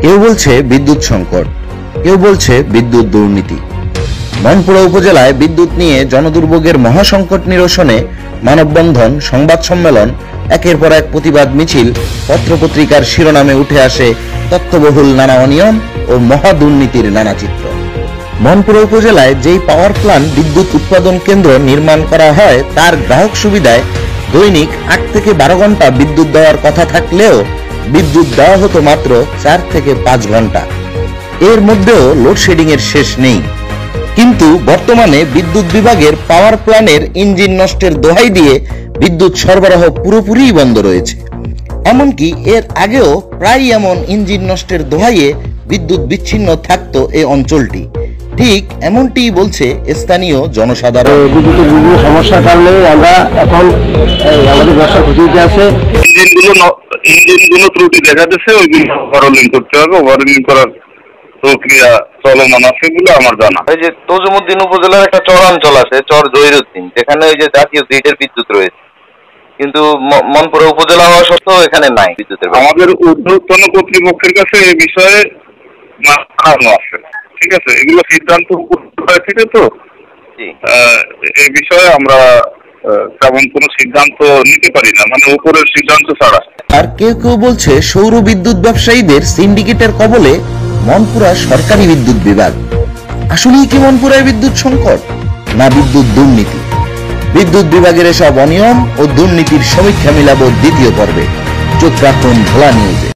কেউ বলছে বিদ্যুৎ সংকট, কেউ বলছে বিদ্যুৎ দুর্নীতি। মনপুরা উপজেলায় বিদ্যুৎ নিয়ে জনদুর্ভোগের মহাসংকট নিরসনে মানববন্ধন, সংবাদ সম্মেলন, একের পর এক প্রতিবাদ মিছিল, পত্রপত্রিকার শিরোনামে উঠে আসে তথ্যবহুল নানা অনিয়ম ও মহা দুর্নীতির নানা চিত্র। মনপুরা উপজেলায় যেই পাওয়ার প্ল্যান্ট বিদ্যুৎ উৎপাদন কেন্দ্র নির্মাণ করা হয় তার গ্রাহক সুবিধায় দৈনিক 8 থেকে 12 ঘন্টা বিদ্যুৎ দেওয়ার কথা থাকলেও বিদ্যুৎ দেওয়া হতো মাত্র 4 থেকে 5 ঘন্টা। এর মধ্যেও লোডশেডিং এর শেষ নেই। কিন্তু বর্তমানে বিদ্যুৎ বিভাগের পাওয়ার প্ল্যান্টের ইঞ্জিন নষ্টের দোহাই দিয়ে বিদ্যুৎ সরবরাহ পুরোপুরি বন্ধ রয়েছে। এমনকি এর আগেও প্রায় এমন ইঞ্জিন নষ্টের দোহাইয়ে বিদ্যুৎ বিচ্ছিন্ন থাকতো এই অঞ্চলটি। ঠিক এমনটি বলছে স্থানীয় জনসাধারণ। বিদ্যুতের বিভিন্ন সমস্যার কারণে আমরা এখন আমাদের ব্যবসা ক্ষতিতে আছে। ইঞ্জিনগুলো ত্রুটি দেখা যাচ্ছে, ওইগুলো ওভারহোলিং করতে হবে। ওভারহোলিং করার প্রক্রিয়া চলমান আছে বলে আমার জানা। এই যে তজুমুদ্দিন উপজেলার একটা চরাঞ্চল আছে, চর জহিরুদ্দিন, যেখানে ওই যে জাতীয় গ্রিডের বিদ্যুৎ রয়েছে, কিন্তু মনপুরা উপজেলা হওয়া সত্ত্বেও এখানে নাই বিদ্যুতের। আমাদের ঊর্ধ্বতন কর্তৃপক্ষের কাছে এই বিষয়ে জানানো আছে, ঠিক আছে। এগুলো সিদ্ধান্ত থেকে তো এই বিষয়ে আমরা তেমন কোনো সিদ্ধান্ত নিতে পারি না, মানে উপরের সিদ্ধান্ত ছাড়া। আর কেউ কেউ বলছে সৌর বিদ্যুৎ ব্যবসায়ীদের সিন্ডিকেটের কবলে মনপুরা সরকারি বিদ্যুৎ বিভাগ। আসলেই কি মনপুরায় বিদ্যুৎ সংকট, না বিদ্যুৎ দুর্নীতি? বিদ্যুৎ বিভাগের এসব অনিয়ম ও দুর্নীতির সমীক্ষা মিলাবো দ্বিতীয় পর্বে। চোখ রাখুন ভোলা নিউজে।